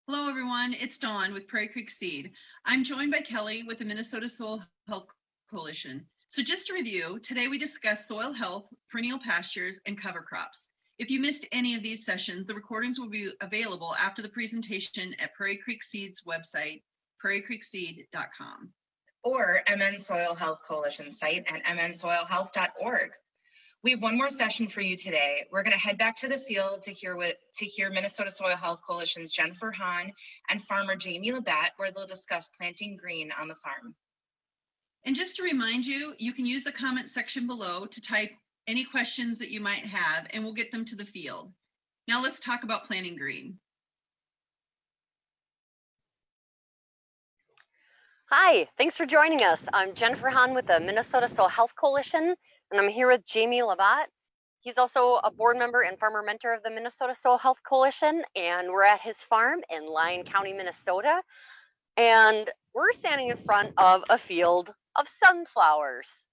Hello, everyone. It's Dawn with Prairie Creek Seed. I'm joined by Kelly with the Minnesota Soil Health Coalition. So just to review, today we discuss soil health, perennial pastures, and cover crops. If you missed any of these sessions, the recordings will be available after the presentation at Prairie Creek Seed's website, prairiecreekseed.com. Or MN Soil Health Coalition site at mnsoilhealth.org. We have one more session for you today. We're going to head back to the field to hear Minnesota Soil Health Coalition's Jennifer Hahn and farmer Jamie Labat, where they'll discuss planting green on the farm. And just to remind you, you can use the comment section below to type any questions that you might have, and we'll get them to the field. Now let's talk about planting green. Hi, thanks for joining us. I'm Jennifer Hahn with the Minnesota Soil Health Coalition, and I'm here with Jamie Labat. He's also a board member and farmer mentor of the Minnesota Soil Health Coalition, and we're at his farm in Lyon County, Minnesota. And we're standing in front of a field of sunflowers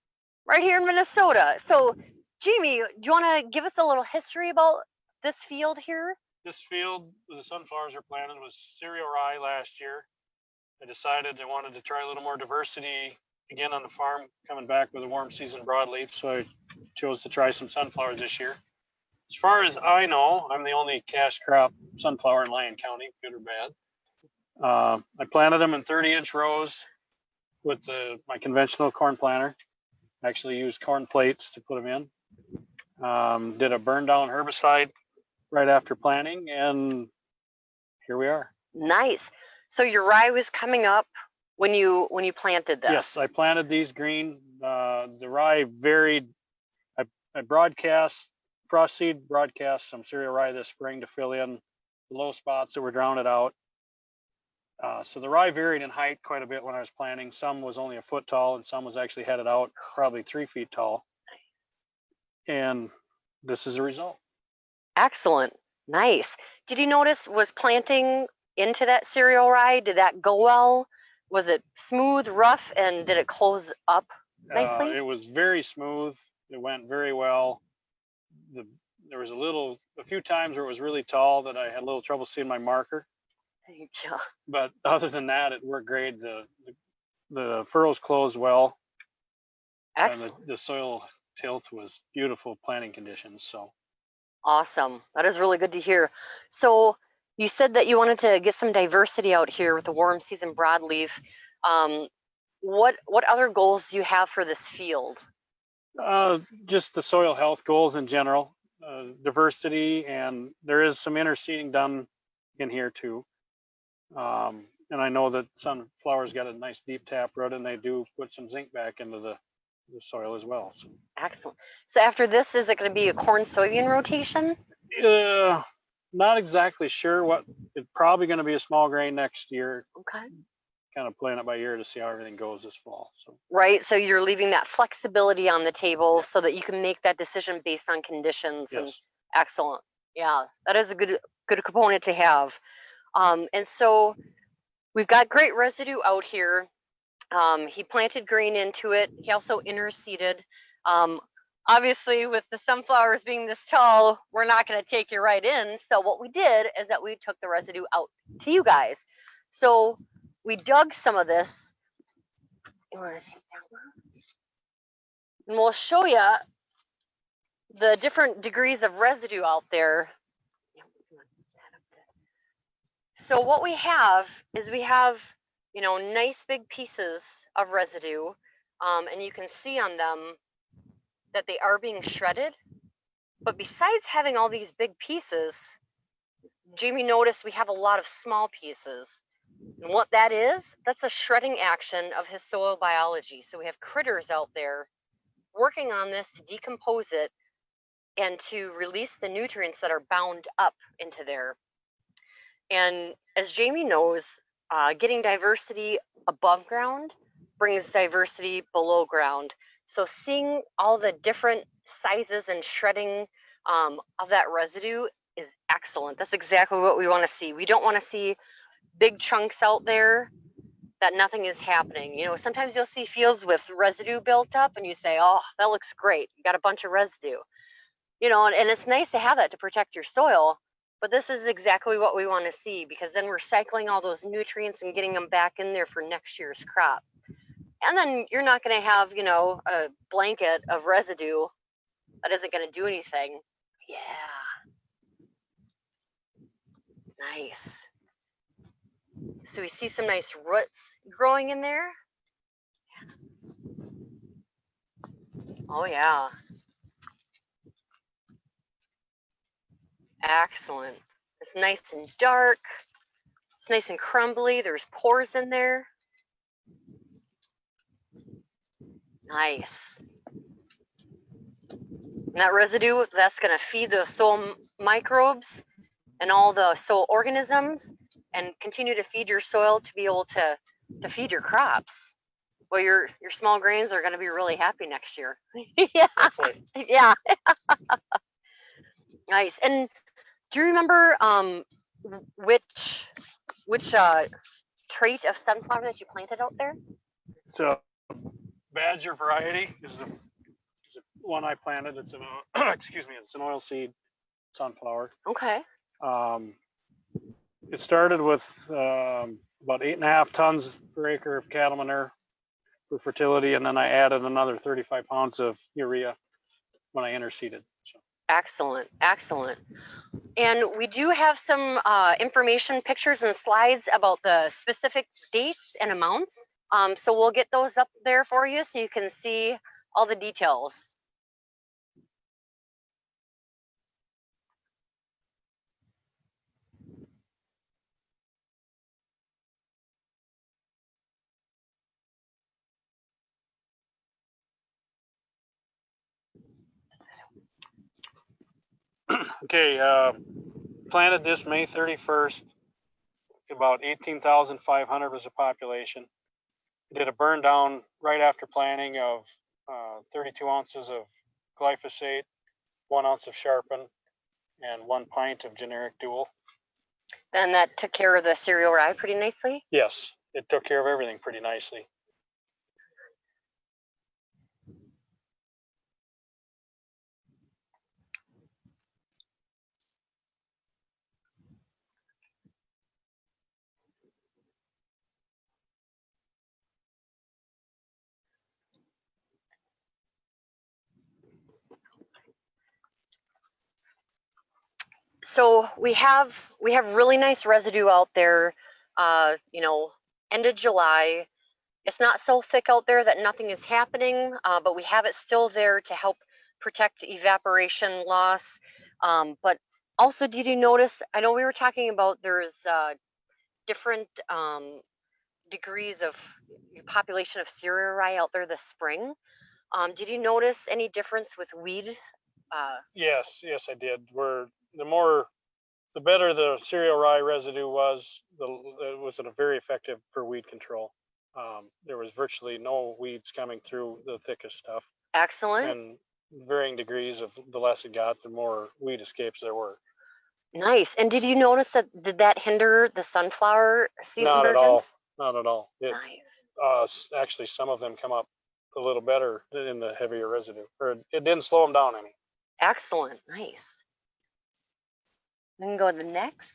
right here in Minnesota. So, Jamie, do you want to give us a little history about this field here? This field where the sunflowers are planted was cereal rye last year. I decided I wanted to try a little more diversity again on the farm, coming back with a warm season broadleaf, so I chose to try some sunflowers this year. As far as I know, I'm the only cash crop sunflower in Lyon County, good or bad. I planted them in 30-inch rows with my conventional corn planter. I actually used corn plates to put them in. Did a burn down herbicide right after planting, and here we are. Nice. So your rye was coming up when you planted this? Yes, I planted these green. The rye varied. I cross-seed broadcast some cereal rye this spring to fill in the low spots that were drowned out. So the rye varied in height quite a bit when I was planting. Some was only a foot tall, and some was actually headed out probably 3 feet tall. And this is the result. Excellent. Nice. Did you notice, was planting into that cereal rye, did that go well? Was it smooth, rough, and did it close up nicely? It was very smooth. It went very well. There was a few times where it was really tall that I had a little trouble seeing my marker. Yeah. But other than that, it worked great. The furrows closed well. Excellent. And the soil tilth was beautiful planting conditions. So awesome. That is really good to hear. So you said that you wanted to get some diversity out here with the warm season broadleaf. What other goals do you have for this field? Just the soil health goals in general, diversity, and there is some interseeding done in here too. And I know that sunflowers got a nice deep tap root, and they do put some zinc back into the soil as well. So. Excellent. So after this, is it going to be a corn soybean rotation? Not exactly sure. It's probably going to be a small grain next year. Okay. Kind of playing it by ear to see how everything goes this fall. So. Right. So you're leaving that flexibility on the table so that you can make that decision based on conditions. Yes. And excellent. Yeah, that is a good component to have. And so we've got great residue out here. He planted grain into it. He also interseeded. Obviously, with the sunflowers being this tall, we're not going to take you right in. So what we did is that we took the residue out to you guys. So we dug some of this. You want to see that one? And we'll show you the different degrees of residue out there. So what we have is nice big pieces of residue, and you can see on them that they are being shredded. But besides having all these big pieces, Jamie noticed we have a lot of small pieces. And what that is, that's a shredding action of his soil biology. So we have critters out there working on this to decompose it and to release the nutrients that are bound up into there. And as Jamie knows, getting diversity above ground brings diversity below ground. So seeing all the different sizes and shredding of that residue is excellent. That's exactly what we want to see. We don't want to see big chunks out there that nothing is happening. Sometimes you'll see fields with residue built up and you say, oh, that looks great. You got a bunch of residue. And it's nice to have that to protect your soil. But this is exactly what we want to see, because then we're cycling all those nutrients and getting them back in there for next year's crop. And then you're not going to have, you know, a blanket of residue that isn't going to do anything. Yeah. Nice. So we see some nice roots growing in there. Oh yeah. Excellent. It's nice and dark. It's nice and crumbly. There's pores in there. Nice. And that residue, that's going to feed the soil microbes and all the soil organisms and continue to feed your soil to be able to feed your crops. Well, your small grains are going to be really happy next year. Yeah. Hopefully. Yeah. Nice. And do you remember which trait of sunflower that you planted out there? So Badger variety is the one I planted. It's an excuse me, it's an oilseed sunflower. Okay. It started with about 8.5 tons per acre of cattle manure for fertility, and then I added another 35 pounds of urea when I interseeded. So. Excellent, excellent. And we do have some information, pictures and slides about the specific dates and amounts. So we'll get those up there for you so you can see all the details. Okay, planted this May 31st. About 18,500 was the population. Did a burn down right after planting of 32 ounces of glyphosate, 1 ounce of Sharpen, and 1 pint of generic Dual. And that took care of the cereal rye pretty nicely? Yes, it took care of everything pretty nicely. So we have really nice residue out there, you know, end of July. It's not so thick out there that nothing is happening, but we have it still there to help protect evaporation loss. But also, did you notice, I know we were talking about there's different degrees of population of cereal rye out there this spring. Did you notice any difference with weed? Yes, I did. The better the cereal rye residue was, it was a very effective for weed control. There was virtually no weeds coming through the thickest stuff. Excellent. And varying degrees of the less it got, the more weed escapes there were. Nice. And did you notice that did that hinder the sunflower seed Not at all. emergence? Not at all. Nice. Actually, some of them come up a little better in the heavier residue, or it didn't slow them down any. Excellent. Nice. We can go to the next.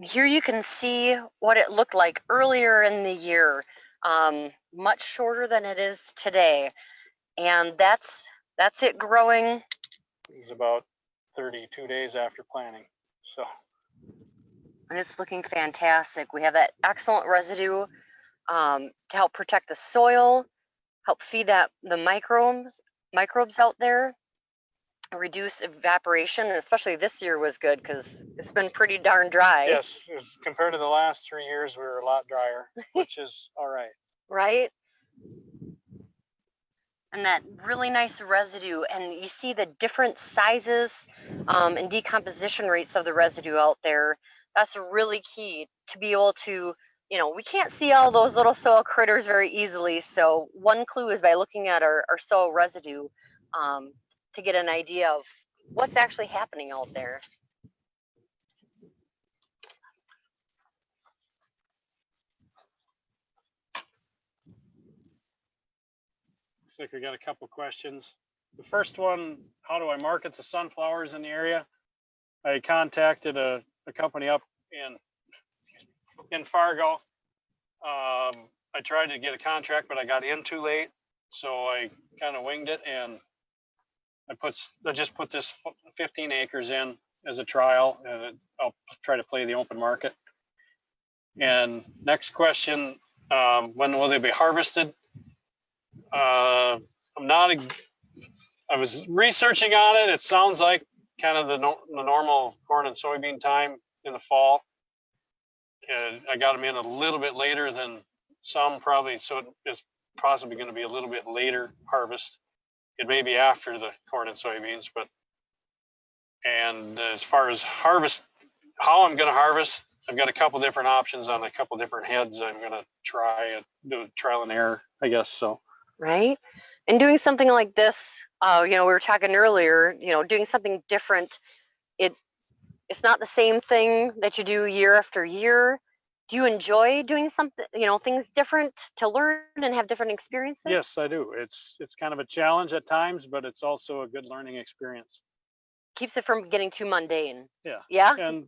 Here you can see what it looked like earlier in the year, much shorter than it is today. And that's it growing. It was about 32 days after planting. So. And it's looking fantastic. We have that excellent residue to help protect the soil, help feed the microbes out there, reduce evaporation. And especially this year was good because it's been pretty darn dry. Yes, compared to the last 3 years, we were a lot drier, which is all right. Right? And that really nice residue, and you see the different sizes and decomposition rates of the residue out there. That's really key to be able to, you know, we can't see all those little soil critters very easily. So one clue is by looking at our soil residue to get an idea of what's actually happening out there. looks like we got a couple questions. The first one, how do I market the sunflowers in the area? I contacted a company up in Fargo. I tried to get a contract, but I got in too late. So I kind of winged it, and I just put this 15 acres in as a trial, and I'll try to play the open market. And next question, when will they be harvested? I was researching on it. It sounds like kind of the normal corn and soybean time in the fall. And I got them in a little bit later than some probably, so it's possibly going to be a little bit later harvest. It may be after the corn and soybeans, and as far as harvest, how I'm going to harvest, I've got a couple different options on a couple different heads. I'm going to try and do trial and error, I guess. So. Right. And doing something like this, we were talking earlier, doing something different. It's not the same thing that you do year after year. Do you enjoy doing something, things different to learn and have different experiences? Yes, I do. It's kind of a challenge at times, but it's also a good learning experience. Keeps it from getting too mundane. Yeah. Yeah. And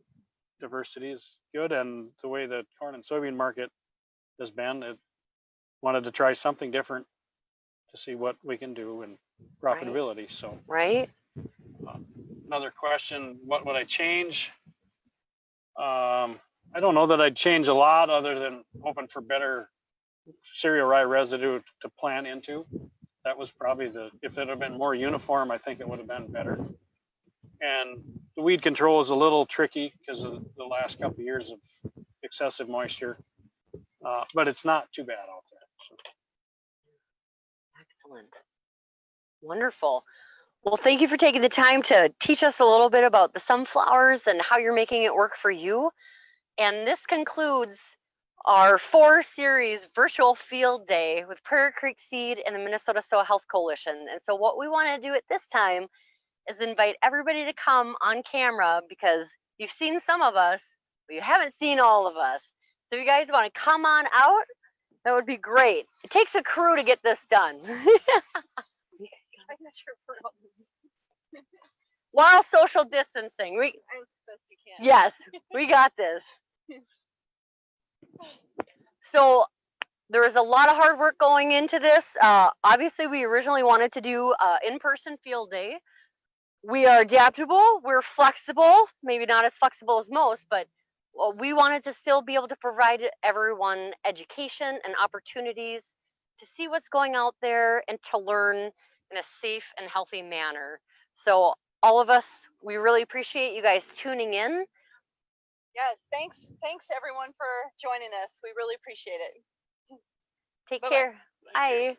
diversity is good. And the way the corn and soybean market has been, it wanted to try something different to see what we can do and profitability. Right. So. Right. Another question, what would I change? I don't know that I'd change a lot other than hoping for better cereal rye residue to plant into. That was probably if it had been more uniform, I think it would have been better. And the weed control is a little tricky because of the last couple of years of excessive moisture, but it's not too bad out there. So. Excellent. Wonderful. Well, thank you for taking the time to teach us a little bit about the sunflowers and how you're making it work for you. And this concludes our 4-series virtual field day with Prairie Creek Seed and the Minnesota Soil Health Coalition. And so what we want to do at this time is invite everybody to come on camera, because you've seen some of us, but you haven't seen all of us. So if you guys want to come on out, that would be great. It takes a crew to get this done. While social distancing, yes, we got this. So there was a lot of hard work going into this. Obviously, we originally wanted to do in-person field day. We are adaptable, we're flexible, maybe not as flexible as most, but we wanted to still be able to provide everyone education and opportunities to see what's going out there and to learn in a safe and healthy manner. So all of us, we really appreciate you guys tuning in. Yes, thanks everyone for joining us. We really appreciate it. Take care. Bye.